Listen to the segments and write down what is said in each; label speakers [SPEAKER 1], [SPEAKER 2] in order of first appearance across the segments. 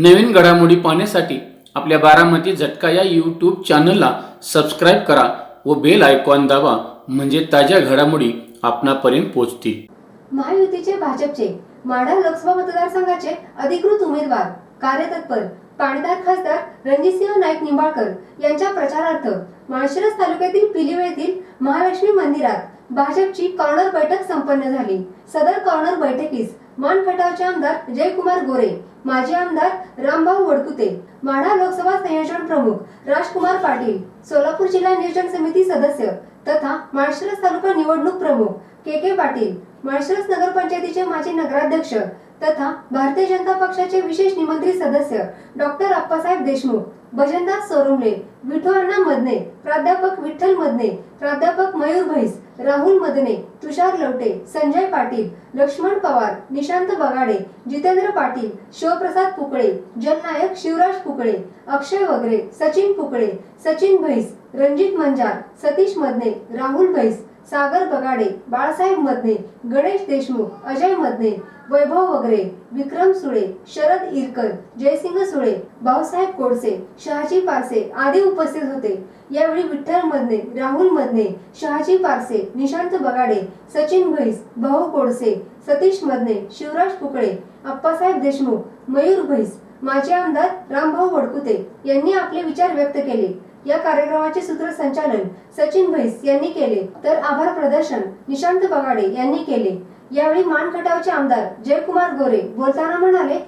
[SPEAKER 1] नवीन घडामोडी पाहण्यासाठी आपल्या बारामती झटका या यूट्यूब चॅनलला सबस्क्राईब करा व बेल आयकॉन दाबा, म्हणजे ताज्या घडामोडी आपणापर्यंत पोहोचतील.
[SPEAKER 2] महायुतीचे भाजपचे माढा लोकसभा मतदारसंघाचे अधिकृत उमेदवार कार्यतत्पर पाणीदार खासदार रणजितसिंह नाईक निंबाळकर यांच्या प्रचारार्थ माळशिरस तालुक्यातील पिलीवे येथील महालक्ष्मी मंदिरात भाजपची कॉर्नर बैठक संपन्न झाली. सदर कॉर्नर बैठकीस मान खटावचे आमदार जयकुमार गोरे, माजी आमदार रामभाऊ वडकुते, माढा लोकसभा संयोजन प्रमुख राजकुमार पाटील, सोलापूर जिल्हा नियोजन समिती सदस्य तथा माळशिरस तालुका निवडणूक प्रमुख के पाटील, माळशिरस नगरपंचायतीचे माजी नगराध्यक्ष तथा भारतीय जनता पक्षाचे विशेष निमंत्रित सदस्य डॉक्टर अप्पासाहेब देशमुख, भजनदास सोरमले, विठू अण्णा मदने, प्राध्यापक विठ्ठल मदने, प्राध्यापक मयूर भैस, राहुल मदने, तुषार लवटे, संजय पाटील, लक्ष्मण पवार, निशांत बगाडे, जितेंद्र पाटील, शिवप्रसाद पुकळे, जननायक शिवराज पुकळे, अक्षय वगरे, सचिन पुकळे, सचिन भैस, रणजित मंजार, सतीश मदने, राहुल भैस, सागर बगाडे, बाळासाहेब मदने, गणेश देशमुख, अजय मदने, वैभव वगरे, विक्रम सुळे, शरद इरकर, जयसिंग सुळे, भाऊसाहेब कोडसे, शहाजी पारसे आदी उपस्थित होते. यावेळी विठ्ठल मदने, राहुल मदने, शहाजी पारसे, निशांत बगाडे, सचिन भैस, भाऊ कोडसे, सतीश मदने, शिवराज पुकळे, अप्पासाहेब देशमुख, मयूर भैस, माजी आमदार रामभाऊ वडकुते यांनी आपले विचार व्यक्त केले. या कार्यक्रमाचे सूत्रसंचालन सचिन भैस यांनी केले, तर आभार प्रदर्शन निशांत बगाडे यांनी केले. यावेळी मान खटावचे आमदार जयकुमार गोरे बोलताना म्हणाले,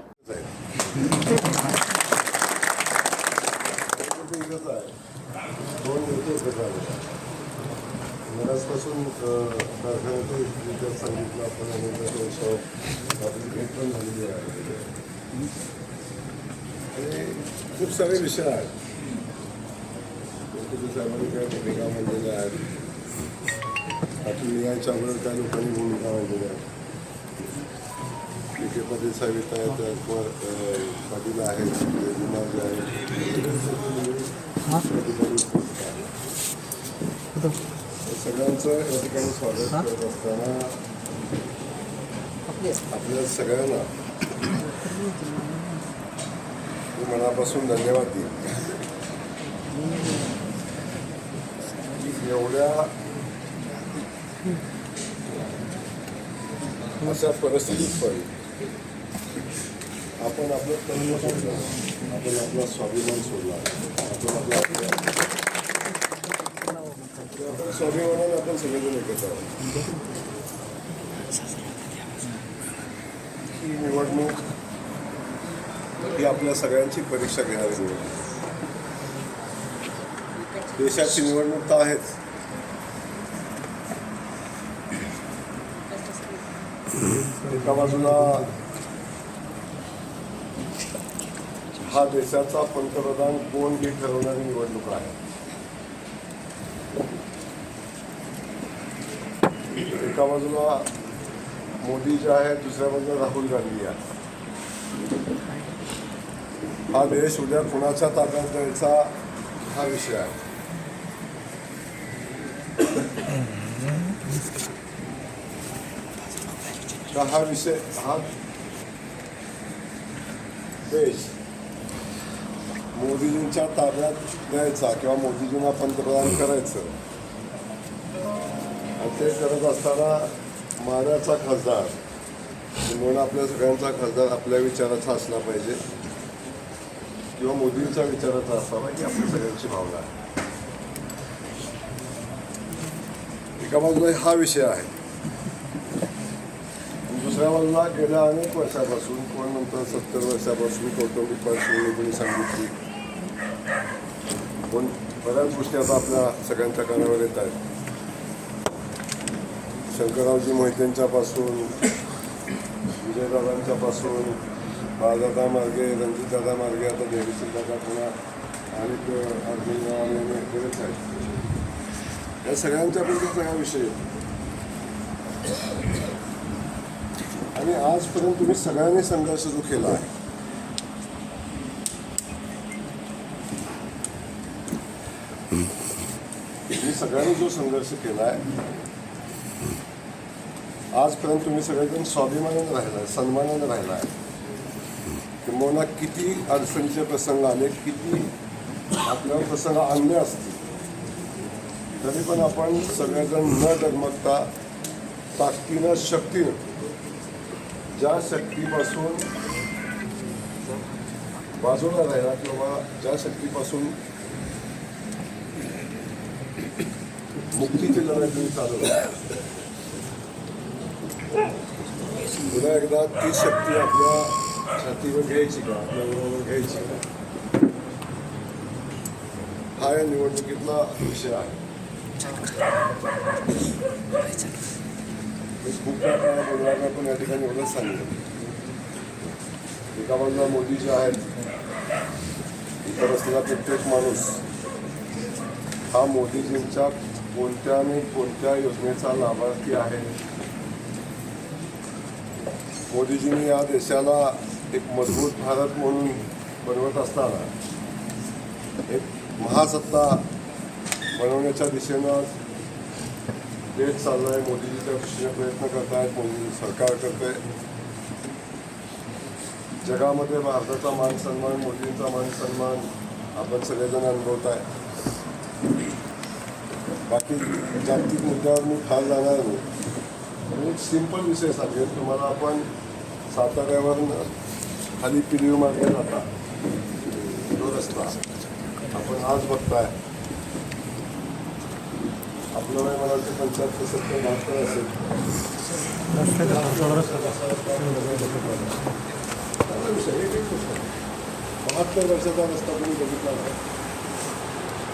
[SPEAKER 3] पासून कारखान्यात सांगितलं आपण आणि भेट पण झालेली आहे. खूप सारे विषय आहेत. साहेबांनी काय भूमिका मांडलेल्या आहेत, पाटील यायच्या अगोदर त्या लोकांनी भूमिका मांडलेल्या आहेत. के पाटील साहेब येत आहेत, कुमार पाटील आहेत, कुमार जे आहेत, सगळ्यांचं या ठिकाणी स्वागत करत असताना आपल्या सगळ्यांना मनापासून धन्यवाद देईन. एवढ्या अशा परिस्थितीत पण आपण आपलं कर्म सोडलं, आपण आपला स्वाभिमान सोडला, आपण स्वाभिमानाने आपण सगळेजण एकत्र आहोत. ही निवडणूक ही आपल्या सगळ्यांची परीक्षा घेणारी निवडणूक, देशाची निवडणूक तर आहेच. एका बाजूला हा देशाचा पंतप्रधान कोण हे ठरवणारी निवडणूक आहे. एका बाजूला मोदी जे आहे, दुसऱ्या बाजूला राहुल गांधी आहे. हा देश उद्या कुणाच्या ताब्यात द्यायचा हा विषय आहे. हा विषय, हा देश मोदीजींच्या ताब्यात द्यायचा किंवा मोदीजींना पंतप्रधान करायचं, आणि ते करत असताना माढ्याचा खासदार म्हणून आपल्या सगळ्यांचा खासदार आपल्या विचाराचा असला पाहिजे किंवा मोदींच्या विचाराचा असावा ही आपल्या सगळ्यांची भावना आहे. एका बाजूला हा विषय आहे, दुसऱ्या बाजूला गेल्या अनेक वर्षापासून, कोण नंतर 70 वर्षापासून कौटुंबिक पार्श्वभूमी सांगितली, पण बऱ्याच गोष्टी आता आपल्या सगळ्यांच्या कानावर येत आहेत. शंकररावजी मोहितेंच्यापासून, विजयदादांच्या पासून, बाळदादा मार्गे, रणजितदादा मार्गे, आता देवीसिंगदादा पुन्हा अनेक अर्जुन गावाने बरेच आहेत. या सगळ्यांच्यापैकी सगळा विषय आणि आजपर्यंत तुम्ही सगळ्यांनी संघर्ष जो केला आहे, तुम्ही सगळ्यांनी जो संघर्ष केला आहे, आजपर्यंत तुम्ही सगळेजण स्वाभिमानाने राहिला आहे, सन्मानाने राहिला आहे. किंवा किती अडचणीचे प्रसंग आले, किती आपल्याला प्रसंग आणले असतील, तरी पण आपण सगळेजण न डगमगता ताकदीनं शक्तीनं, ज्या शक्तीपासून बाजूला राहिला किंवा ज्या शक्तीपासून मुक्तीची लढाई तुम्ही चालवली, पुन्हा एकदा ती शक्ती आपल्या छातीवर घ्यायची का, आपल्या उरावर घ्यायची का, हा या निवडणुकीतला विषय आहे. मी खूप बोलणार पण या ठिकाणी एवढंच सांगितलं, एका बाजूला मोदी जे आहेत, इतर असलेला प्रत्येक माणूस हा मोदीजींच्या कोणत्या योजनेचा लाभार्थी आहे. मोदीजींनी या देशाला एक मजबूत भारत म्हणून बनवत असताना एक महासत्ता बनवण्याच्या दिशेनं देश चाललाय. मोदीजीच्या दृष्टीने प्रयत्न करतायत, मोदी सरकार करतंय. जगामध्ये भारताचा मान सन्मान, मोदींचा मान सन्मान आपण सगळेजण अनुभवताय. बाकी जागतिक मुद्द्यावर मी फार जाणार नाही. एक सिंपल विषय सांगेल तुम्हाला. आपण साताऱ्यावरून खाली पिलीव मार्गे जाता तो रस्ता आपण आज बघताय. आपलं वय मला वाटतं 75-70 असेल. 72 वर्षाचा रस्ता तुम्ही बघितला ना.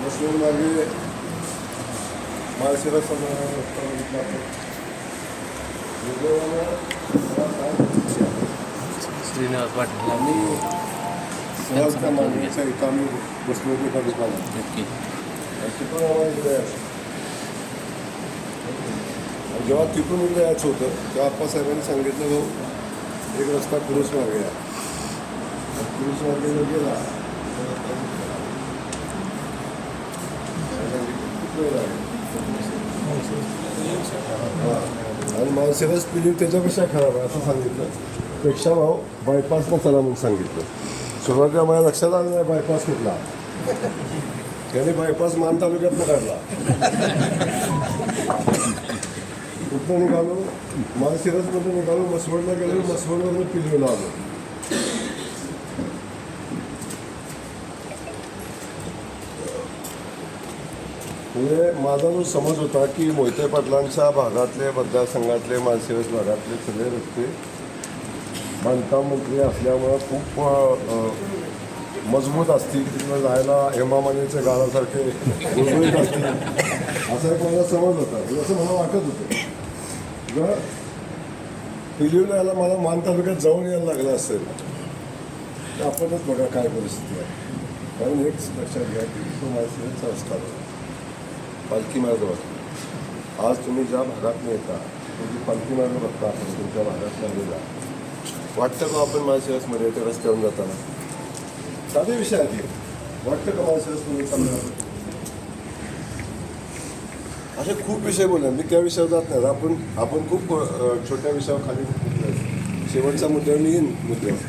[SPEAKER 3] मसलूर मार्गे माळशिरस रस्ता बघितला.
[SPEAKER 4] श्रीनिवास पाटील
[SPEAKER 3] आम्ही सहज त्या मार्गाच्या इथं आम्ही बसलो होतो एका दुकानात. तिथून आम्हाला इकडे यायचं. जेव्हा तिथून इकडे यायचं होतं तेव्हा आप्पासाहेबांनी सांगितलं हो एक रस्ता कुरुस मार्गे आहे. कुरुस मार्गे जर गेला आणि माळशिरस पिली त्याच्यापेक्षा खराब आहे असं सांगितलं. पेक्षा भाऊ बायपासनं चला म्हणून सांगितलं. सुरुवातीला माझ्या लक्षात आलं नाही बायपास कुठला. त्याने बायपास मान तालुक्यातनं काढला. कुठं निघालो, माळशिरसमध्ये निघालो, मसवडला गेलो, मसवडवरून पिलीला आलो. म्हणजे माझा जो समज होता की मोहिते पाटलांच्या भागातले, मतदारसंघातले, माळशिरस भागातले सगळे रस्ते बांधकाम मंत्री असल्यामुळं खूप मजबूत असतील, तिथं जायला हेमामालीच्या गावासारखे गुळगुळीत असतील असा एक माझा समज होता. असं मला वाटत होतं. जर पिलीवला यायला मला मान तालुक्यात जाऊन यायला लागलं असेल तर आपणच बघा काय परिस्थिती आहे. कारण एक लक्षात घ्या की तो माळशिरसचा रस्ता पालखी मार्ग बघा. आज तुम्ही ज्या भागातून येता तुम्ही पालखी मार्ग बघता, आपण तुमच्या भागात लागलेला वाटतं का आपण माळशिरसमध्ये येते रस्त्यावरून जाताना? साधे विषय आहेत. वाटतं का माळशिरसमध्ये चालणार? असे खूप विषय बोलले. मी त्या विषयावर जात नाही. आपण खूप छोट्या विषयावर खाली शेवटच्या मुद्द्यावर मी येईन मुद्द्यावर.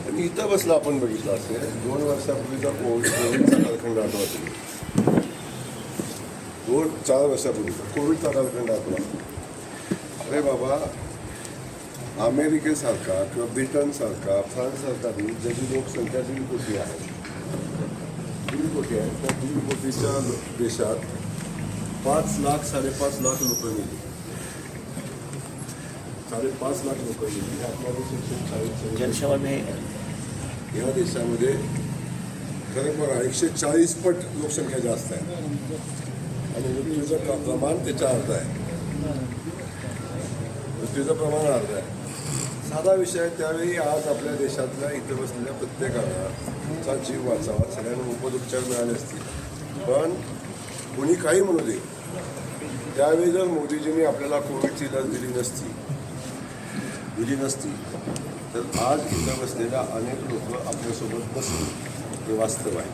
[SPEAKER 3] आणि इथं बसला आपण बघितलं असेल 2 वर्षापूर्वीचा कोविडचा कालखंड आठवतो. 4 वर्षापूर्वीचा कोविडचा कालखंड आठवा. अरे बाबा, अमेरिकेसारखा किंवा ब्रिटनसारखा फ्रान्ससारखा ज्याची लोकसंख्या 1.5 कोटी आहे, 1.5 कोटी आहे, त्या 1.5 कोटीच्या देशात 5 लाख 5.5 लाख लोक मिळली. 5.5 लाख लोक मिळली. आपल्या देशात
[SPEAKER 4] जनसेवा में
[SPEAKER 3] या देशामध्ये खरं बघा 140 पट लोकसंख्या जास्त आहे आणि मृत्यूचं प्रमाण त्याच्या अर्ध आहे. मृत्यूचं प्रमाण अर्ध आहे. साधा विषय आहे. त्यावेळी आज आपल्या देशातल्या इथं बसलेल्या प्रत्येकाला जीव वाचावा, सगळ्यांना उपदुपचार मिळाले असतील. पण कुणी काही म्हणू दे, त्यावेळी जर मोदीजींनी आपल्याला कोविडची लस दिली नसती तर आज इथं बसलेल्या अनेक लोक आपल्यासोबत नसतील. हे वास्तव आहे.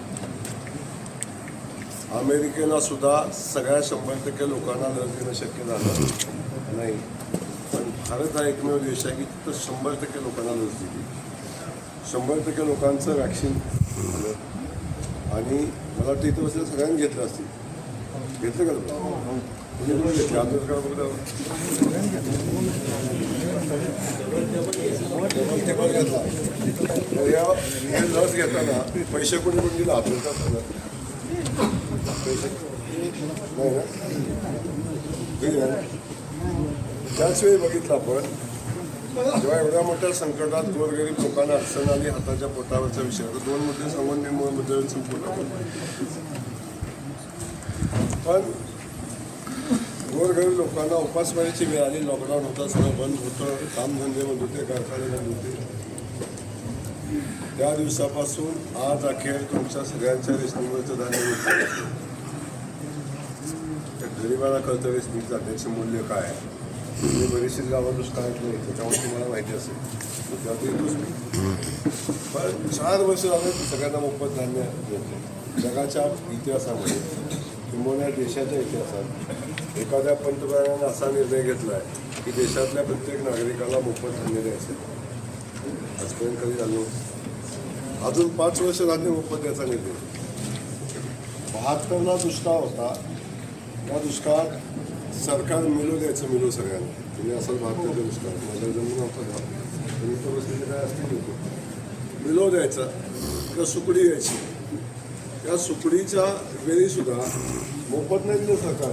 [SPEAKER 3] अमेरिकेला सुद्धा सगळ्या 100% लोकांना लस देणं शक्य झालं नाही. पण भारत हा एकमेव देश आहे की तिथं 100% लोकांना लस दिली. 100% लोकांचं वॅक्सिन झालं आणि मला वाटतं इथं बसल्या सगळ्यांनी घेतलं असतील. घेतलं का तुम्ही? कुणी घेतलं आता का बघा ते पण घेतला. तर या हे लस घेताना पैसे कोणी कोणी दिला आपल्याला पैसे नाही ना ठीक आहे. त्याच वेळी बघितलं आपण जेव्हा एवढ्या मोठ्या संकटात गोरगरीब लोकांना अडचण आली हाताच्या पोटावरचा विषय तर 2 मुद्दे सांगून मी मुद्दे संपवला. पण गोरगरीब लोकांना उपासमारीची वेळ आली. लॉकडाऊन होता, सगळं बंद होतं, कामधंदे बंद होते, कारखाने बंद होते. त्या दिवसापासून आज अखेर तुमच्या सगळ्यांच्या रेशनिंगवरचं धान्य मिळतं. गरिबाला कळतं रेशनिंग धान्याचे मूल्य काय आहे. तुम्ही बरीचशी गावं दुष्काळात नाही त्याच्यामुळे तुम्हाला माहिती असेल त्यात येतोच मी. पण 4 वर्ष झाले सगळ्यांना मोफत धान्य मिळते. जगाच्या इतिहासामध्ये किंबहुना देशाच्या इतिहासात एखाद्या पंतप्रधानाने असा निर्णय घेतला आहे की देशातल्या प्रत्येक नागरिकाला मोफत धान्य द्यायचं. आजपर्यंत कधी झालं. अजून 5 वर्ष धान्य मोफत द्यायचा निर्णय. 72ला दुष्काळ होता. त्या दुष्काळात सरकार मिलो द्यायचं मिलो सगळ्यांना. तुम्ही असं भारताचं दुष्काळ माझ्या जमीन नव्हता तुम्ही तो बसलेले काय असतील लोक मिलो द्यायचा. किंवा सुकडी द्यायची. त्या सुकडीच्या वेळीसुद्धा मोफत नाही दिलं सरकार.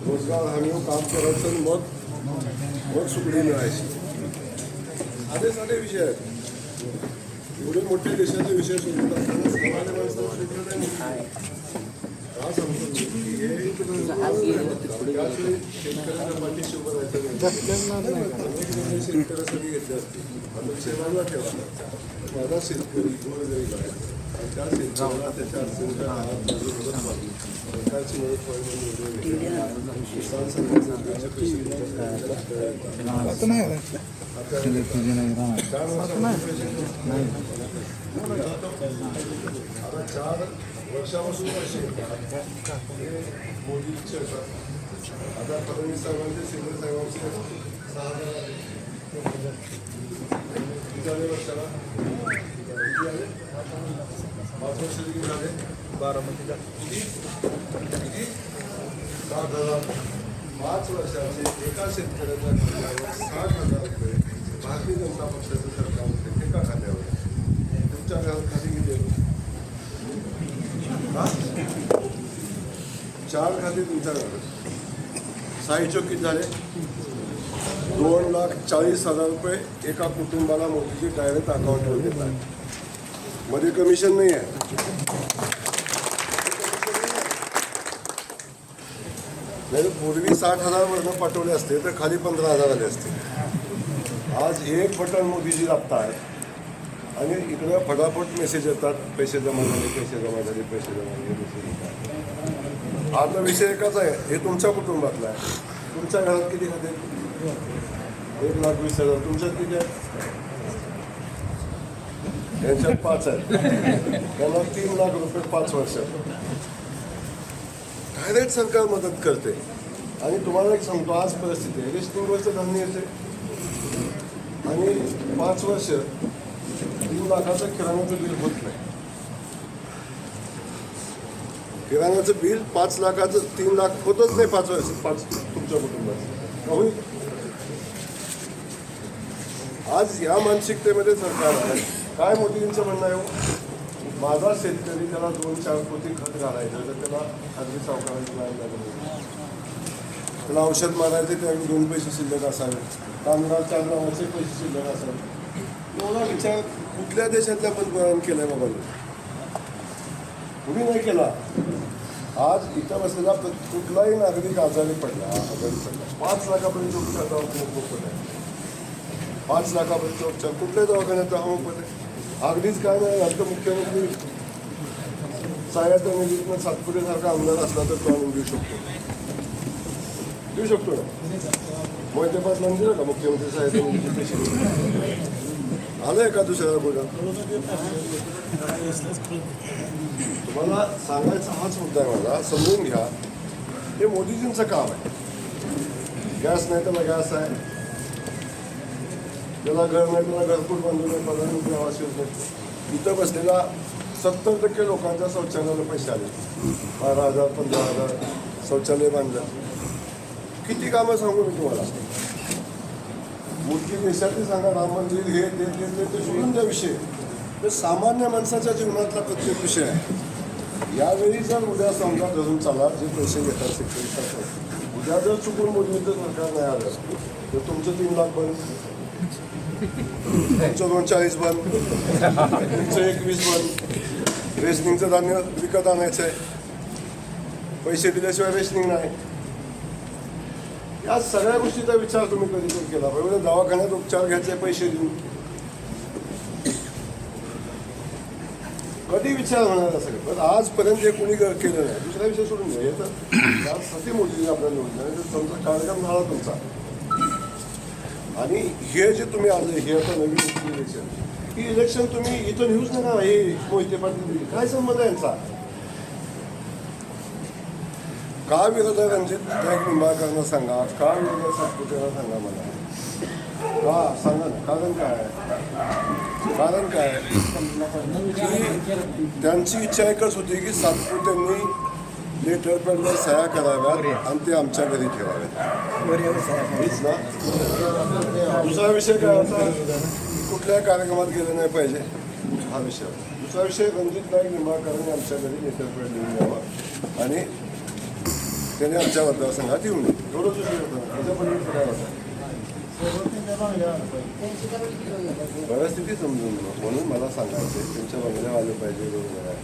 [SPEAKER 3] रोजगार हमी काम करायचं मग सुकडी मिळायची. साधे विषय आहेत. एवढे मोठे देशाचे विषय सोडून असताना सामान्य माणसाला सोडलं नाही. हा सांगतो की हे शेतकऱ्यांच्या पाठीशी उभं राहायचं नाही. शेतकऱ्यासाठी घेतले असते आता सेवाला ठेवा. माझा शेतकरी गोरगरीब आहे आणि त्या शेतकऱ्याला त्याच्या अडचणीच्या काळात माझी मदत व्हावी. सरकारची मदत व्हावी म्हणून किसान संघटनेचे पैसे आता 4 वर्षापासून पैसे मोदीचे होतात. आता फडणवीस साहेबांचे शिंदे साहेबांचे 6,000 किती झाले वर्षाला? किती झाले? 5 वर्ष किती झाले? 12 किती 7,000. 5 वर्षाचे एका शेतकऱ्याच्या खात्यावर 60,000 रुपये भारतीय जनता पक्षाचं सरकार होते. एका खात्यावर. तुमच्या घरात खाती किती आहे? 4 खाते तुमच्या घरात. 6 चौक किती झाले? 2,40,000 रुपये एका कुटुंबाला मोदीजी डायरेक्ट अकाउंटवर देत आहे. मध्ये कमिशन नाही आहे. नाही पूर्वी 60,000 वरनं पाठवले असते तर खाली 15,000 आले असते. आज एक बटन मोदीजी दाबतात आणि इकडं फटाफट मेसेज येतात पैसे जमा झाले पैसे जमा झाले पैसे जमा झाले मेसेज येतात. आता विषय एकच आहे. हे तुमच्या कुटुंबातला आहे. तुमच्या घरात किती खाते? 1,20,000. तुमच्यात किती आहे? यांच्यात 5 आहेत. त्यांना 3 लाख रुपये 5 वर्षात डायरेक्ट सरकार मदत करते. आणि तुम्हाला एक सांगतो आज परिस्थिती आहे. 3 वर्ष धान्य येते आणि 5 वर्ष 3 लाखाचं किराण्याचं बिल होत नाही. किराण्याचं बिल 5 लाखाचं 3 लाख होतच नाही 5 वर्ष. 5 तुमच्या कुटुंबात होईल. आज या मानसिकतेमध्ये सरकार आहे. काय मोदींचं म्हणणं आहे? माझा शेतकरी त्याला 2-4 पोती खत घालायचं तर त्याला खाजगी सावकारांची लाईन लागली. त्याला औषध मारायचे त्यावेळी 2 पैसे शिल्लक असावे. तांदळाच्या नावाचे पैसे शिल्लक असावे. एवढा विचार कुठल्या देशातल्या पंतप्रधानांनी केलाय बाबा? कुणी नाही केला. आज इथं बसलेला कुठलाही नागरिक आजारी पडला 5 लाखापर्यंत उपचार मोफत आहे. 5 लाखापर्यंत उपचार कुठल्याही दवाखान्यात मोफत आहे. अगदीच काय नाही झालं तर मुख्यमंत्री सहाय्यता निधीतनं सातपुतेसारखा आमदार असला तर तो आणून देऊ शकतो ना. मोहिते पाटलांनी दिलं का मुख्यमंत्री सहाय्यता निधीचे पैसे? आलंय का दुसऱ्याला बोला? तुम्हाला सांगायचा हाच मुद्दा आहे. मला समजून घ्या. हे मोदीजींचं काम आहे. गॅस नाही तर गॅस आहे. त्याला घर नाही, त्याला घरकुल बांधून नाही, प्रधानमंत्री आवास योजनेत इथं बसलेला 70% लोकांच्या शौचालयाला पैसे आले. 12,000 15,000 शौचालय बांधलं. किती कामं सांगू मी तुम्हाला. मोठी देशातली सांगा, राम मंदिर हे ते सोडून द्या विषय. तर सामान्य माणसाच्या जीवनातला प्रत्येक विषय आहे. यावेळी जर उद्या समजा धरून चाला, जे पैसे घेतात शेतकरी, उद्या जर चुकून मोदीचं सरकार नाही आलं तर तुमचं 3 लाख बंद, तुमचं 240 बंद, तुमचं 21 बंद. रेशनिंगचं धान्य विकत आणायचं आहे, पैसे दिल्याशिवाय रेशनिंग नाही. या सगळ्या गोष्टीचा विचार तुम्ही कधी केला पाहिजे. दवाखान्यात उपचार घ्यायचे पैसे देऊन कधी विचार होणार सगळं. पण आजपर्यंत हे कोणी केलं नाही. दुसरा विषय सोडून द्या. हे तर सती मोदींनी आपल्याला निवडलं, तुमचा कार्यक्रम झाला तुमचा. आणि हे जे तुम्ही आले, हे आता नवीन इलेक्शन, ही इलेक्शन तुम्ही इथं न्यूज नका. हे मोहिते पाटील काय संबंध आहे यांचा? का विरोध आहे रणजित नाईक निंबाळकरांना सांगा, का विरोध आहे सातपुतेला सांगा मला. का सांगा ना, कारण काय आहे? कारण काय की त्यांची इच्छा एकच होती की सातपुतेंनी लेटर पॅडवर सह्या कराव्यात आणि ते आमच्या घरी ठेवाव्यात. हेच ना. दुसरा विषय काय होता? कुठल्याही कार्यक्रमात गेलं नाही पाहिजे, हा विषय. दुसरा विषय रणजित नाईक निंबाळकरांनी आमच्या घरी लेटर पॅड लिहून द्यावा आणि त्याने आमच्या मतदारसंघात येऊन नये. एवढंच विषय होतं. त्याच्या पलीकडे काय होतं? परिस्थिती समजून म्हणून मला सांगायचं तुमच्या बंगल्यावर आलं पाहिजे. बरोबर आहे.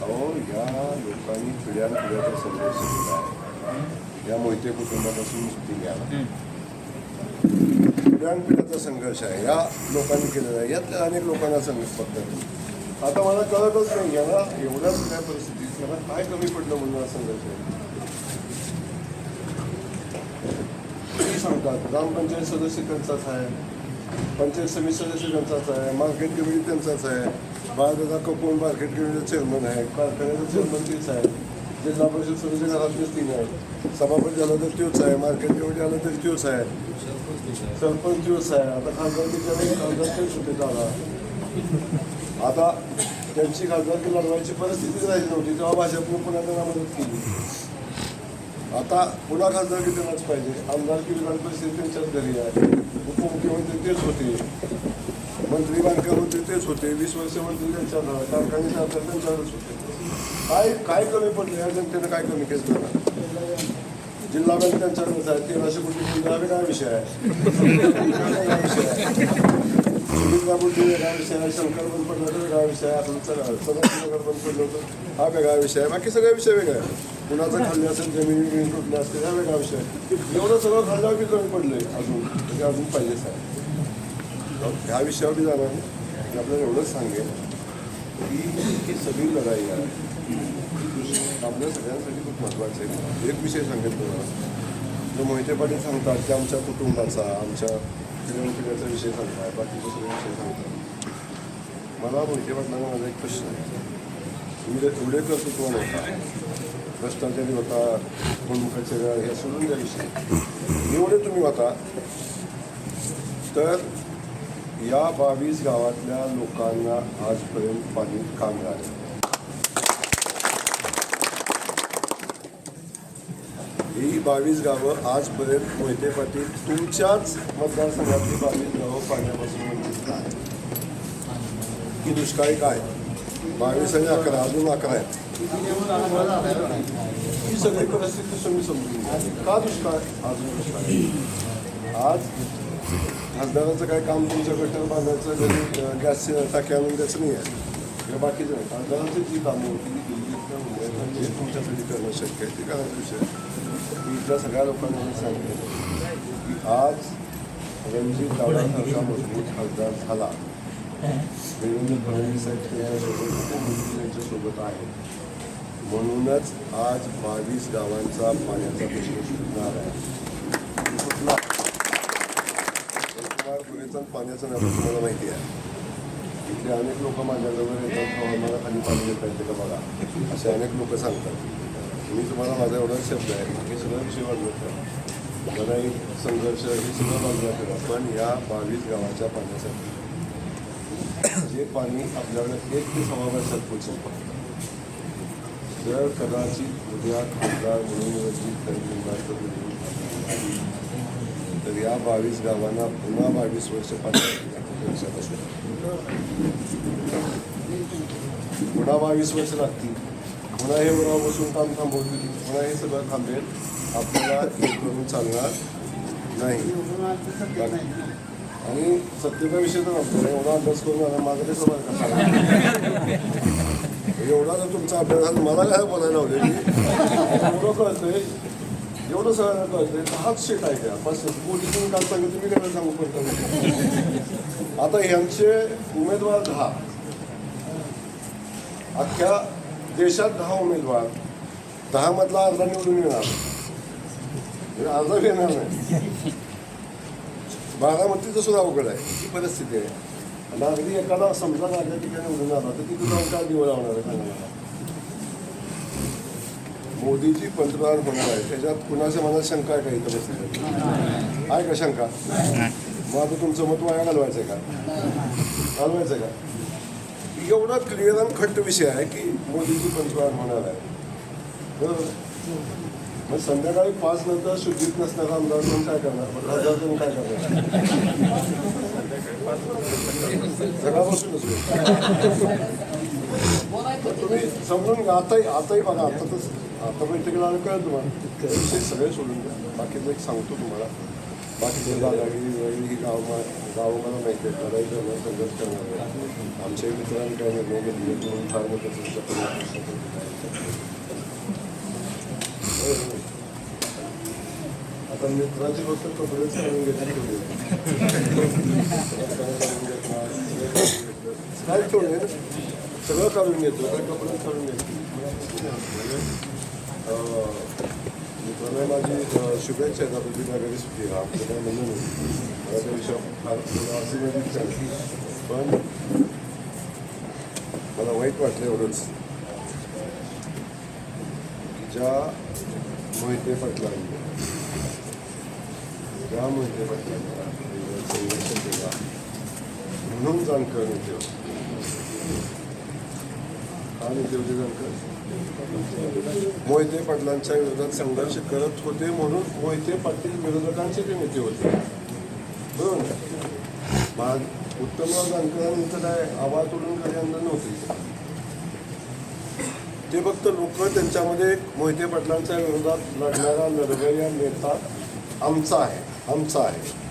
[SPEAKER 3] अहो, या लोकांनी पिढ्यानपिढ्याचा संघर्ष केला आहे. या मोहिते कुटुंबापासून मुक्ती घ्या. पिढ्यानपिढ्याचा संघर्ष आहे, या लोकांनी केलेला आहे. यातल्या अनेक लोकांना संघर्ष पडतात. आता मला कळतच नाही याला एवढ्या सगळ्या परिस्थितीत याला काय कमी पडलं म्हणून हा संघर्ष आहे. सांगतात ग्रामपंचायत सदस्य त्यांचाच आहे, पंचायत समिती सदस्य त्यांचाच आहे, मार्केट कमिटी त्यांचाच आहे, बाळदादा कपूर मार्केट कमिटीचा चेअरमन आहे, कारखान्याचा चेअरमन तेच आहे, जिल्हा परिषद सदस्य घरातलेच 3 आहेत, सभापती झाला तर तोच आहे, मार्केट कमिटी आला तरी तोच आहे, सरपंच तोच आहे. आता खासदारकीच्या वेळी खासदार तेच होते दादा. आता त्यांची खासदारकी लढवायची परिस्थितीच राहिली नव्हती तेव्हा भाजपने पुन्हा त्यांना मदत केली. आता पुन्हा खासदारकी त्यांनाच पाहिजे. आमदारकी विधान परिषद त्यांच्याच घरी आहे. उपमुख्यमंत्री तेच होते, मंत्री बांधकाम होते तेच होते, 20 वर्ष मंत्री त्यांच्या कारखान्याचे आता त्यांच्यावरच होते. काय कमी पडले या जनतेनं? काय कमी केलं ना? जिल्हा बँक त्यांच्यावरच आहे. 1300 कोटी द्यावे काय विषय आहे? सुमित्रा बुद्धी वेगळा विषय आहे, शंकर बंद पडलं तर वेगळा विषय आहे, आपलं सगळं बंद पडलं होतं हा वेगळा विषय आहे. बाकी सगळे विषय वेगळे आहे. कुणाचं खाल्ले असेल, जमिनी तुटले असतील, हा वेगळा विषय आहे. एवढं सगळं खाल्ल्यावर बी कमी पडलंय अजून, म्हणजे अजून पाहिजेच आहे. ह्या विषयावर बी जाणार नाही. मी आपल्याला एवढंच सांगेन की ही सगळी लढाई आहे आपल्या सगळ्यांसाठी खूप महत्त्वाचं आहे. एक विषय सांगेन तुम्हाला, जो मोहिते पाटील सांगतात की आमच्या कुटुंबाचा, आमच्या पिढ्याचा विषय सांगतात, बाकीचे सगळे विषय सांगतात. मला मोहिते पाटलांना माझा एक प्रश्न आहे. एवढे कर्तृत्व नव्हता, भ्रष्टाचारी होता, गुंडखाचे हे सोडून द्या विषय. एवढे तुम्ही होता तर या 22 गावातल्या लोकांना आजपर्यंत पाणी का मिळालं? ही 22 गावं आजपर्यंत मोहिते पाटील तुमच्याच मतदारसंघातली 22 गावं पाण्यापासून वंचित आहेत. ही दुष्काळी काय? 22 आणि 11 अजून 11 आहेत. ही सगळी परिस्थिती तुम्ही समजून घ्या. का दुष्काळ? अजून दुष्काळ. आज खासदाराचं काय काम तुमच्या गटर बांधायचं, घरी गॅस टाकी आणून द्यायचं नाही आहे. किंवा बाकीचं नाही. खासदाराची जी कामं होती ती दिल्लीतल्या मुंबईतल्या जे तुमच्यासाठी करणं शक्य आहे ते करायचा विषय. मी इथल्या सगळ्या लोकांना सांगितलं की आज रणजित दादासारखा मजबूत खासदार झाला. देवेंद्र फडणवीस साहेब त्यांच्यासोबत त्यांच्यासोबत आहे म्हणूनच आज 22 गावांचा पाण्याचा प्रश्न सुटणार आहे. कुठला पुरेचा पाण्याचा नाही तुम्हाला माहिती आहे. इथले अनेक लोक माझ्याजवळ येतात, मला खाली पाणी देता येते का बघा, असे अनेक लोक सांगतात. मी तुम्हाला माझा एवढा शब्द आहे, हे सगळं विषय वाढवत आहे. लढाई संघर्ष हे सगळं बाजूला केलं, पण या 22 गावाच्या पाण्यासाठी जे पाणी आपल्याकडे 1 ते 6 वर्षात पोचेल. जर कदाचित उद्या खासदार म्हणून तर या 22 गावांना पुन्हा 22 वर्ष पाणी लक्षात असू, पुन्हा 22 वर्ष लागतील. पुन्हा हे उन्हा बसून काम थांबवतील, पुन्हा हे सगळं थांबेल. आपल्याला हे करून चालणार नाही. आणि सत्तेचा विषय तर नसतो, एवढा अभ्यास करून आला माझं ते सगळं एवढा जर तुमचा अभ्यास झाला मला काय बोलायला हवं. एवढं कळतंय, एवढं सगळ्यांना कळतंय. 10 सीट आहे त्या 5 पोलिसांनी काल सांगितलं, मी काय सांगू पडतो. आता ह्यांचे उमेदवार 10, अख्ख्या देशात 10 उमेदवार, 10 मधला अर्धा निवडून येणार, अर्धा येणार नाही. बारामतीचं सुद्धा अवघड आहे, ही परिस्थिती आहे. आणि अगदी एखादा समजा माझ्या ठिकाणी निवडून आला तर तिथे जाऊन काय निवड लावणार आहे सांगा. मोदीजी पंतप्रधान होणार आहे, त्याच्यात कुणाच्या मनात शंका आहे का? इथं परिस्थिती आहे का शंका? मग आता तुमचं मत वाया घालवायचं आहे का? घालवायचं आहे का? एवढा क्लिअर आणि खट्ट विषय आहे की मोदीजी पंतप्रधान होणार आहे. बरोबर. मग संध्याकाळी 5 नंतर शुद्धीत नसणारा आमदार म्हणून काय करणार? 1000 जण काय करणार? जगापासूनच तुम्ही समजून घ्या. आताही बघा, आता बैठकीला आलं कळलं तुम्हाला. विषय सगळे सोडून द्या. बाकीचं एक सांगतो तुम्हाला, बाकीचं दादागिरी ही गाव मला माहिती आहे. लढाई करणार, संघर्ष करणार आहे. आमच्याही मित्रांनी काय निर्णय घेतले म्हणून फार मोठं आता मित्राची गोष्ट कपडेच काढून घेतली, काय ठेवले सगळं काढून घेतो, काय कपडे काढून घेतो. मित्रांना माझी शुभेच्छा आहेत. आपली नगरी सुट्टी हा आपल्याला म्हणून मला त्या विषयावर फार असे पण मला वाईट वाटलं एवढंच, ज्या मोहिते पाटलांनी संघर्ष केला म्हणून जानकर नेते होते. का नेते होते जानकर? मोहिते पाटलांच्या विरोधात संघर्ष करत होते म्हणून मोहिते पाटील विरोधकांचे ते नेते होते. बरोबर. उत्तमराव जानकरांनी इथं काय आवाज उडून काही अंदर नव्हते. ते फक्त लोक त्यांच्यामध्ये मोहिते पाटलांच्या विरोधात लढणारा लढवय्या नेता आमचा आहे,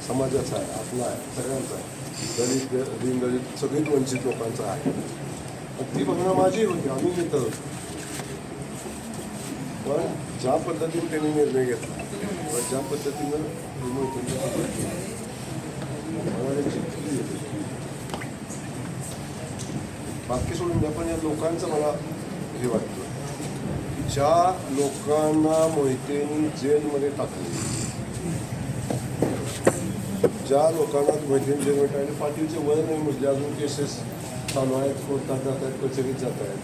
[SPEAKER 3] समाजाचा आहे, आपला आहे, सगळ्यांचा आहे. दलित, दीनदलित सगळीच वंचित लोकांचा आहे. ती भावना माझी होती, आम्ही नेता होतो. पण ज्या पद्धतीने त्यांनी निर्णय घेतला, ज्या पद्धतीनं बाकी सोडून द्या, पण या लोकांचं मला हे वाटतं की ज्या लोकांना मोहितेंनी जेलमध्ये टाकले, ज्या लोकांना मोहितेंनी जेलमध्ये टाकले, पाटीलचे वय नाही म्हणजे अजून केसेस चालू आहेत, कोर्टात जात आहेत, कचेरीत जात आहेत.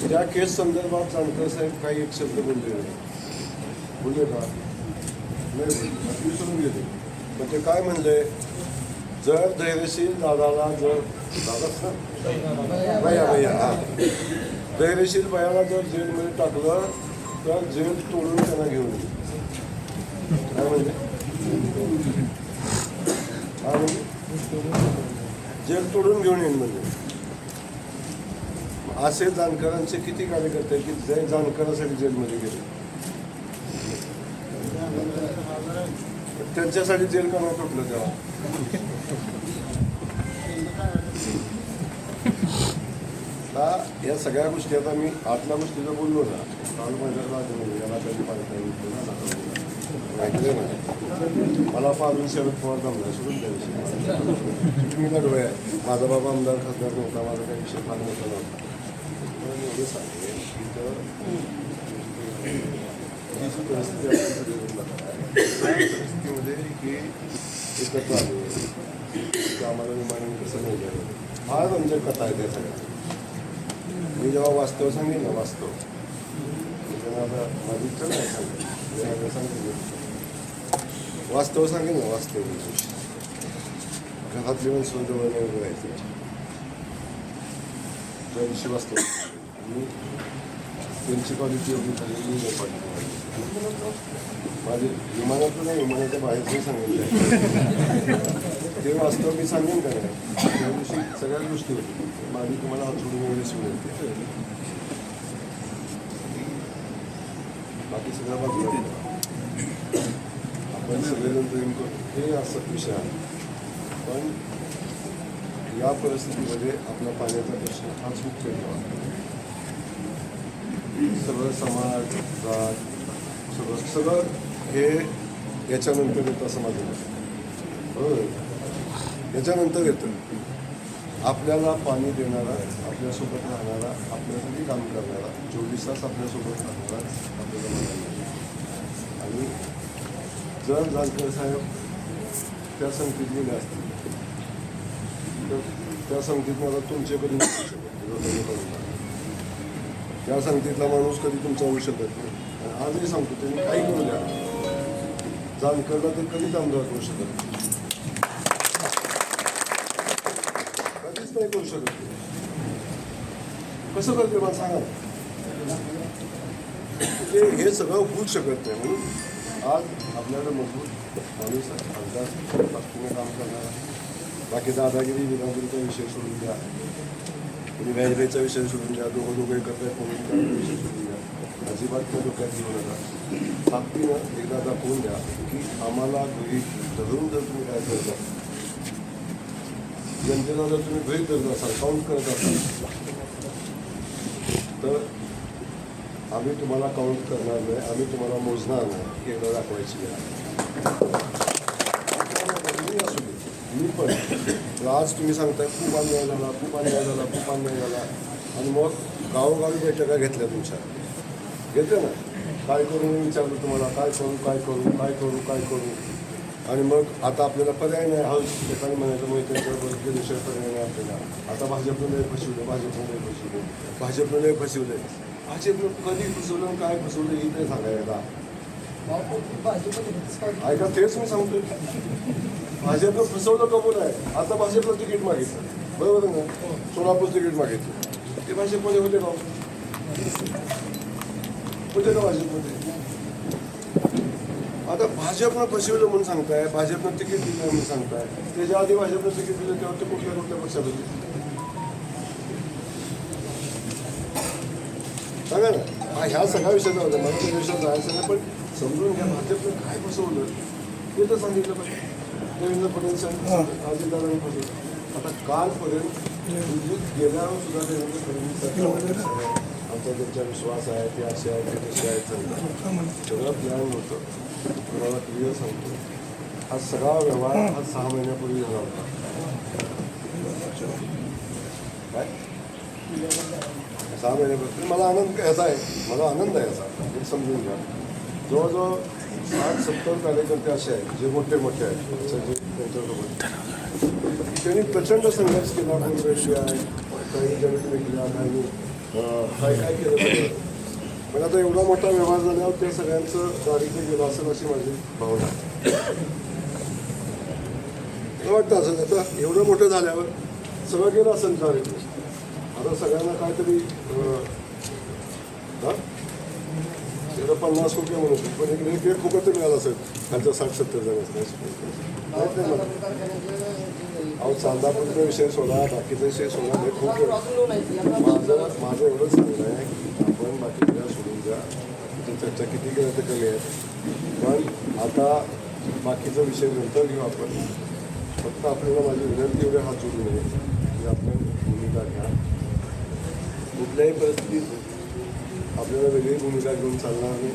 [SPEAKER 3] त्या केस संदर्भात जानकर साहेब काही एक शब्द बोलले का? नाही, विसरून गेले. पण ते काय म्हणले, जर धैर्यशील दादाला धैर्यशील बायाला जर जेलमध्ये टाकलं तर जेल तोडून त्यांना घेऊन येईल. काय म्हणजे? जेल तोडून घेऊन येईल म्हणजे. असे जानकरांचे किती कार्यकर्ते की जे जानकरांसाठी जेलमध्ये गेले, त्यांच्यासाठी जेल का नाही तुटलं तेव्हा? या सगळ्या गोष्टी आता मी आतल्या गोष्टीचं बोललो ना, काल याला कधी माहिती नाही. मला पाहून शरद पवार जमला सोडून त्या विषयी मी लढवय आहे. माझा बाबा आमदार खासदार नव्हता, माझा काही विषय फार मोठा नव्हता. एवढं सांगेल की परिस्थितीमध्ये की एकत्र आले की आम्हाला विमानाने कसं नाही झालं, फार रंजक कथा आहे त्या सगळ्या. मी जेव्हा वास्तव सांगेन ना, वास्तव आता माझी इच्छा नाही सांगितलं वास्तव सांगेन ना, वास्तव घरातली माणसं जवळ नाही राहायचं त्या दिवशी वास्तव आणि त्यांची क्वालिटी एवढी झालेली नाही क्वालिटी माझे विमानातलं नाही, विमानाच्या बाहेरचं सांगितलं ते वास्तव मी सांगेन का नाही त्या दिवशी सगळ्याच गोष्टी होती माझी तुम्हाला हात सोडून एवढीच मिळते बाकी सगळ्या बाजू आपण सगळेजण प्रेम करतो हे असं विषय आहे पण या परिस्थितीमध्ये आपला पाण्याचा प्रश्न हाच मुख्य ठेवा सगळं समाज जात सगळं हे याच्यानंतर येतं असं माझं मत बरोबर याच्यानंतर येतं आपल्याला पाणी देणारा आपल्यासोबत राहणारा आपल्यासाठी काम करणारा 24 तास आपल्यासोबत राहणारा आपल्याला म्हणाला आणि जर जानकर साहेब त्या संगतीत गेले असतील तर त्या संगतीत मला तुमच्याकडे नसू शकत त्या संगतीतला माणूस कधी तुमचा होऊ शकत नाही आजही सांगतो त्यांनी काही करू द्या जानकरला ते कधीच आमदार करू शकत नाही कधीच नाही करू शकत कसं करते मला सांगा म्हणजे हे सगळं होऊच शकत नाही म्हणून आज आपल्याला मजबूत माणूस आमदार ताकदीने काम करणारा बाकी दादागिरी विधानगिरीचा विषय सोडून द्या तुम्ही व्याजबाईचा विषय सोडून द्या दोघं करतायत म्हणून त्याचा विषय सोडून द्या अजिबात त्या डोक्यात घेऊ नका ताकदीनं एकदा दाखवून द्या की आम्हाला गृहीत धरून जर तुम्ही काय करता जनतेला जर तुम्ही गृहीत धरत असाल काउंट करत असाल तर आम्ही तुम्हाला काउंट करणार नाही आम्ही तुम्हाला मोजणार नाही हे एकदा दाखवायची वेळ असू दे मी पण आज तुम्ही सांगताय खूप अन्याय झाला खूप अन्याय झाला खूप अन्याय झाला आणि मग गावोगावी बैठका घेतल्या तुमच्या घेतल्या ना काय करू मी विचारलं तुम्हाला काय करू काय करू काय करू काय करू आणि मग आता आपल्याला पर्याय नाही हा एकाने म्हणायचं मोहित्यांच्या विषय पर्याय नाही आपल्याला आता भाजपनं लय फसवलं भाजपनं लय फसवलं भाजपनं कधी फसवलं काय फसवलं हे नाही सांगायला ऐका तेच मी सांगतोय भाजपनं फसवलं कबूल आहे आता भाजपला तिकीट मागितलं बरोबर ना सोलापूर तिकीट मागितलं ते भाजपमध्ये होते का होते का भाजपमध्ये आता भाजपनं फसवलं म्हणून सांगताय भाजपनं तिकीट दिलं म्हणून सांगताय त्याच्या आधी भाजपनं तिकीट दिलं तेव्हा ते कुठल्या पक्षात होते सांगा ना ह्या सगळ्या विषयाचा होता मला त्या विषयात जायचं नाही पण समजून घ्या भाजपनं काय फसवलं ते तर सांगितलं पाहिजे देवेंद्र फडणवीस अजितदादांनी फसवलं आता कालपर्यंत गेल्यावर सुद्धा देवेंद्र फडणवीस आमचा त्यांचा विश्वास आहे ते असे आहे ते तसे आहेत सगळं प्लॅन होतं तुम्हाला क्लिअर सांगतो हा सगळा व्यवहार हा 6 महिन्यापूर्वी झाला होता काय 6 महिन्यापूर्वी मला आनंद याचा आहे मला आनंद आहे याचा हे समजून घ्या जवळजवळ 60-70 कार्यकर्ते असे आहेत जे मोठे मोठे आहेत जे त्यांच्यासोबत त्यांनी प्रचंड संघर्ष केला कोण रेल्वे आहे काही जमीन विकल्या काही काय काय केलं पण आता एवढा मोठा व्यवहार झाल्यावर त्या सगळ्यांचं दारिद्र्य गेलं असेल अशी माझी भावना मला वाटतं असं आता एवढं मोठं झाल्यावर सगळं गेलं असेल दारिद्र्य आता सगळ्यांना काहीतरी 50 कोटी म्हणून पण एक फुकट मिळालं असेल खालचं 60-70 जण माहीत नाही मला अहो चांदापूरचा विषय सोडा बाकीचा विषय सोडा हे खूप माझं एवढंच सांगणं आहे की आपण बाकीच्या सोडून द्या ती चर्चा किती केलं तर कमी आहे पण आता बाकीचा विषय नंतर घेऊ आपण फक्त आपल्याला माझी विनंती एवढे हात जोडू नये की आपण भूमिका घ्या कुठल्याही परिस्थितीत आपल्याला वेगळी भूमिका घेऊन चालणार नाही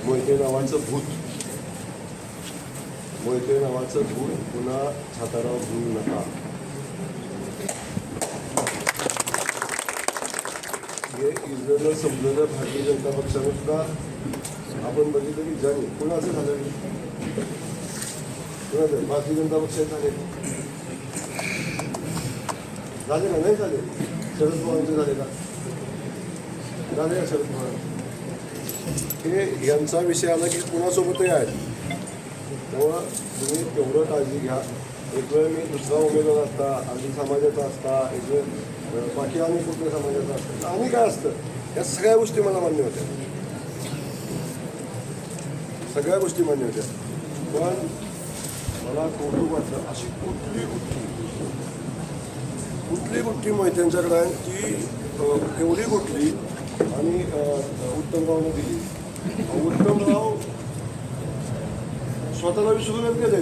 [SPEAKER 3] मोहिते नावाचं भूत पुन्हा छातारावर घेऊ नका हे इस्रायलला संपलेलं भारतीय जनता पक्षाने सुद्धा आपण बघितलं की ज्यांनी कुणाचं झालं कुणाचं भारतीय जनता पक्षाचे झाले का नाही झाले शरद पवारांचे झाले का झाले का शरद पवार हे यांचा विषय आला की कुणासोबतही आहेत तेव्हा तुम्ही तेवढं काळजी घ्या. एक वेळ मी दुसरा उमेदवार असता, आधी समाजाचा असता, एक वेळ बाकी आणि कुठल्या समाजाचा असतं आणि काय असतं, या सगळ्या गोष्टी मला मान्य होत्या, सगळ्या गोष्टी मान्य होत्या. पण मला कौतुक वाटलं, अशी कुठली गोष्टी मोहित्यांच्याकडे आहे की एवढी कुठली आणि उत्तमरावने दिली. उत्तमराव स्वतःला विसरूनच गेले.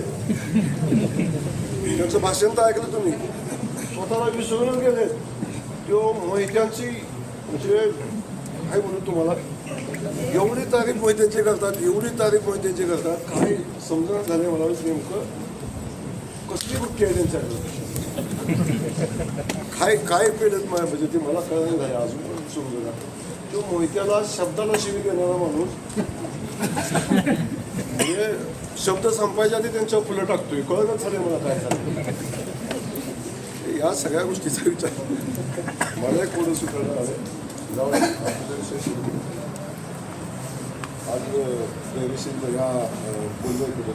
[SPEAKER 3] त्यांचं भाषण तर ऐकलं तुम्ही, स्वतःला विसरूनच गेले. तो मोहित्यांची म्हणजे काय बोलू तुम्हाला, एवढी तारीफ मोहित्यांची करतात, एवढी तारीफ मोहित्यांची करतात, काही समजून झाले मला नेमकं कसली गोष्टी आहे त्यांच्याकडे, काय पेढत म्हणजे ते मला कळलं नाही अजून समजू ना. तो मोहित्याला शब्दाला शिवी देणारा माणूस म्हणजे शब्द संपायच्या आधी त्यांच्यावर फुलं टाकतोय, कळतच झाले मला काय झालं. या सगळ्या गोष्टीचा विचार मला एक थोडं सुधारणा आलं. जाऊ आज त्याविषयी या बोललो कुठं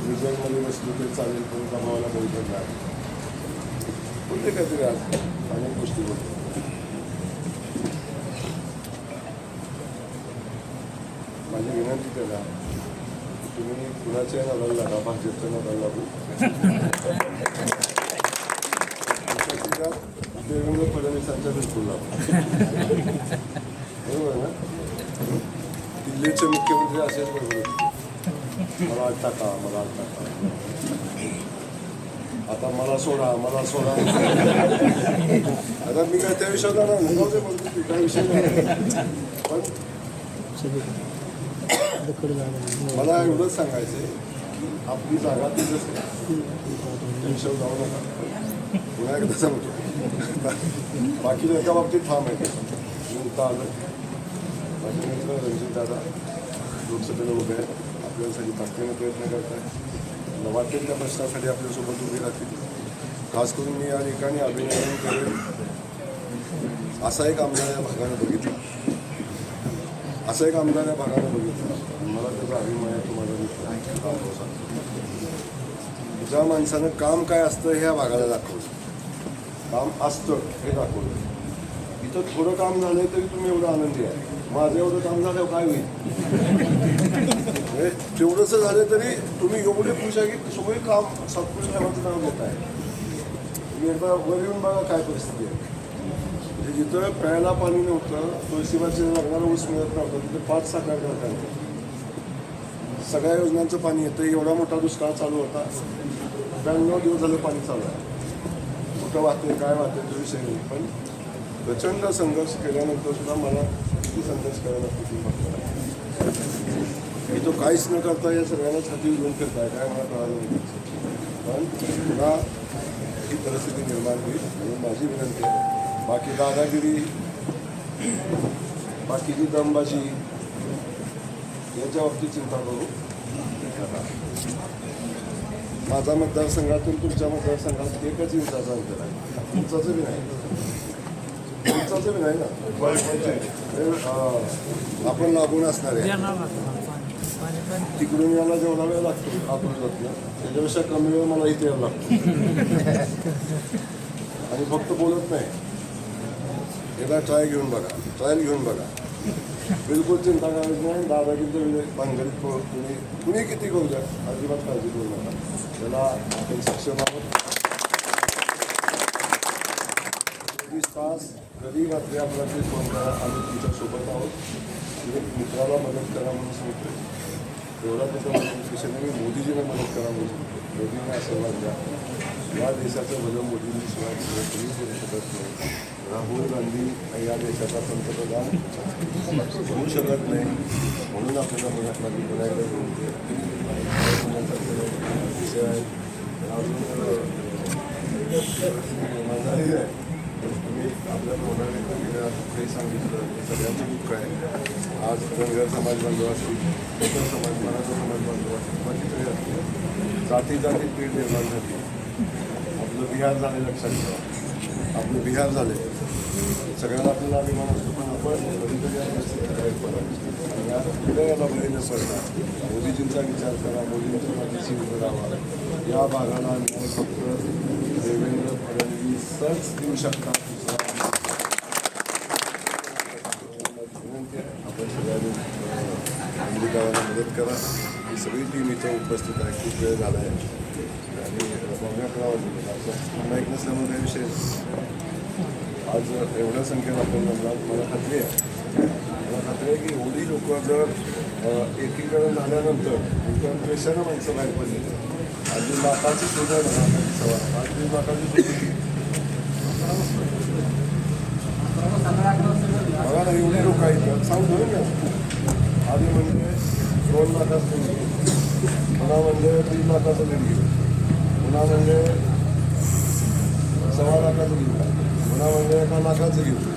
[SPEAKER 3] रिझल्टमध्ये बसलो तरी चालेल, पण जमावाला बघितलं नाही बोलते काहीतरी आज अनेक गोष्टी बोलतो. माझी विनंती केला, तुम्ही कुणाच्या नादाला लागा, भाजपच्या नादाला लागू. देवेंद्र फडणवीसांच्या बिलकुल लागू. बरोबर ना. दिल्लीचे मुख्यमंत्री असेच बरोबर, मला आठ टाका, मला आठ टाका, आता मला सोडा, मला सोडा. आता मी काय त्या विषयात जाणार नाही, जाऊ दे बोलतो की काय विषय नाही. पण मला एवढंच सांगायचं आहे की आपली जागा तिथंच आहे, त्या विषयावर जाऊ नका. पुन्हा एकदा सांगतो, बाकी एका बाबतीत ठाम आहे. मी उठता आलं, माझे मित्र रणजित दादा लोकसभेला उभे आहेत, आपल्यासाठी ताकदीने प्रयत्न करत आहेत, मला वाटेल त्या प्रश्नासाठी आपल्यासोबत उभे राहतील. खास करून मी या ठिकाणी अभिनंदन करेन, असा एक आमदार या भागानं बघितला, असा एक आमदार या भागानं बघितला. मला त्याचा अभिमान आहे, तुम्हाला ज्या माणसानं काम काय असतं हे या भागाला दाखवलं, काम असतं हे दाखवलं. इथं थोडं काम झालं तरी तुम्ही एवढं आनंदी आहे. माझं एवढं काम झाल्यावर काय होईल, तेवढंसं झालं तरी तुम्ही एवढे खुश आहे की सगळे काम सत्पुरुष साहेबांचं नाव घेत आहे. तुम्ही एकदा वर येऊन बघा काय परिस्थिती आहे. म्हणजे जिथं प्यायला पाणी नव्हतं, तुळशीबाचे लागणारा ऊस मिळत नव्हतं, तिथे 5 साखर कारखाने, सगळ्या योजनांचं पाणी येतं. एवढा मोठा दुष्काळ चालू होता, 92 दिवस झालं पाणी चालू आहे. कुठं वाहते काय वाहते तो विषय नाही, पण प्रचंड संघर्ष केल्यानंतर सुद्धा मला किती संघर्ष करायला किती मी तो काहीच न करता या सगळ्यांना छाती घेऊन फिरताय काय मला कळालं नाही. पण पुन्हा ही परिस्थिती निर्माण होईल म्हणून माझी विनंती आहे. बाकी दादागिरी, बाकीची दमबाजी याच्या बाबतीत चिंता करू नका. माझा मतदारसंघातून तुमच्या मतदारसंघात एकच इंचाचा अंतर आहे, इंचाचं बी नाही, इंचाचं बी नाही ना. आपण लागून असणार आहे. तिकडून याला जेवढा वेळ लागतो आपण जातो त्याच्यापेक्षा कमी वेळ मला इथे यायला लागतो. आणि फक्त बोलत नाही, एकदा ट्रायल घेऊन बघा. बिलकुल चिंता करायची नाही. दादागिरीचं भानगडीत कुणी किती करू द्या, अजिबात काळजी करू नका. त्याला आपण सक्षम आहोत. 24 तास कधी रात्री आपल्याला फोन करा, आम्ही तुमच्यासोबत आहोत. तुम्ही मित्राला मदत करा म्हणून सांगतो. एवढा त्याचा विषयाने मी मोदीजींना मदत करा म्हणून सांगतो. मोदींना आशीर्वाद द्या. या देशाचं भलं मोदींशिवाय कोणी करू शकत नाही. राहुल गांधी या देशाचा पंतप्रधान होऊ शकत नाही, म्हणून आपल्याला माझी पुन्हा एकदा विनंती विषय आहे. तुम्ही आपल्या तोंडाने काही सांगितलं सगळ्यांचं दुःख आहे. आज धनगर समाज बांधव असतील, इतर समाज मराठा समाज बांधव असतील, बाकीकडे असतील, जाती पीड निर्माण झाली. आपलं बिहार झाले, लक्षात ठेवा, आपलं बिहार झाले. सगळ्यांना आपल्याला अभिमान असतो, पण आपण कधीतरी या परिस्थितीत या हृदयाला बळी न पडता मोदीजींचा विचार करा, मोदींच्या पाठीशी उभं राहा. या भागाला न्याय फक्त देवेंद्र फडणवीसच देऊ शकतात. विनंती आहे, आपण सगळ्यांनी गावाला मदत करा. ही सगळी टीम इथं उपस्थित आहे. खूप वेळ झाला आहे आणि माहीत नसल्यामुळे काही विषय आज एवढ्या संख्येला आपण जमणार. मला खात्री आहे की एवढी लोक जर एकीकरण झाल्यानंतर इतर प्रेशरनं माणसं बाहेर पडली. अगदी लाखाची सुद्धा सव्वा लाख 2 लाखाची बघा ना, एवढी लोक आहेत. सांगतो ना आधी म्हणजे 2 लाखाचं गेली, पुन्हा म्हणजे 3 लाखाचं गेली, पुन्हा म्हणजे 1.25 लाखाचं गेली, पुन्हा म्हणजे 1 लाखाचं गेली.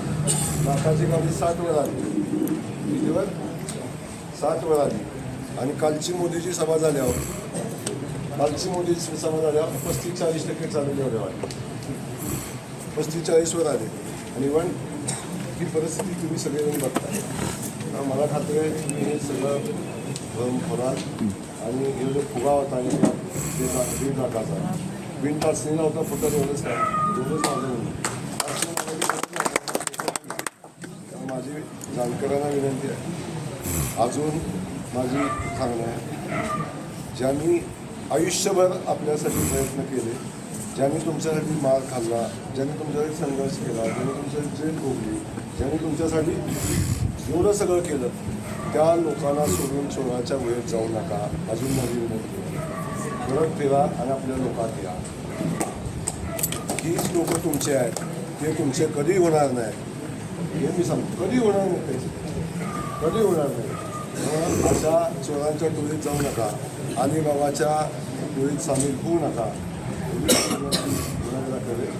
[SPEAKER 3] लाखाची गाडी 7 वेळा आली. किती वेळ? 7 वेळा आली. आणि कालची मोदीची सभा झाल्यावर 35-40% चालू एवढे वाटले. 35-40 वर आले. आणि इव्हन ही परिस्थिती तुम्ही सगळेजण बघताय. मला खात्री आहे तुम्ही हे सगळं भरून खोराल. आणि हे जो फुगा होता ते 1.5 लाखाचा बिन टाचणीला होता. फक्त एवढंच काय एवढंच माझी जाणकारांना विनंती आहे. अजून माझी सांगणं आहे, ज्यांनी आयुष्यभर आपल्यासाठी प्रयत्न केले, ज्यांनी तुमच्यासाठी मार खाल्ला, ज्यांनी तुमच्यासाठी संघर्ष केला, ज्यांनी तुमच्यासाठी जेल भोगली, ज्यांनी तुमच्यासाठी एवढं सगळं केलं, त्या लोकांना सोडून चोराच्या वेळेत जाऊ नका. अजून माझी विनंती आहे, परत फिरा आणि आपल्या लोकात या. हीच लोकं तुमचे आहेत. ते तुमचे कधी होणार नाही हे मी सांगतो. कधी होणार नाही, कधी होणार नाही. म्हणून अशा चोरांच्या टोळीत जाऊ नका. अलिबाबाच्या टोळीत सामील होऊ नका. करेल.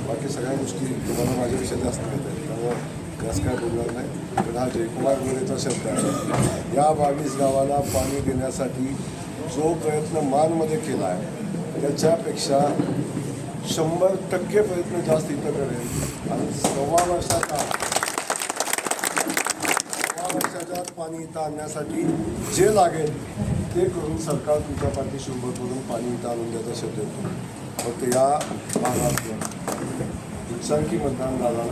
[SPEAKER 3] बाकी सगळ्या गोष्टी तुम्हाला माझ्यापेक्षा जास्त माहीत आहेत, त्यामुळे जास्त काय बोलणार नाही. पण हा जयकुमार गोरेचा शब्द आहे. या 22 गावाला पाणी देण्यासाठी जो प्रयत्न मानमध्ये केला आहे त्याच्यापेक्षा 100% प्रयत्न जास्त इथं करेल. आणि 1.25 वर्षाच्या पाणी इथं आणण्यासाठी जे लागेल ते करून सरकार तुमच्या पाठीशी उभं करून पाणी इथं आणून द्यायचा शब्द देतो. फक्त या भागात दुचाकी मतदान झाला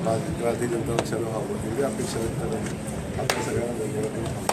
[SPEAKER 3] भारतीय जनता पक्षाला व्हावं एवढी अपेक्षा व्यक्त करते. आपल्या सगळ्यांना धन्यवाद.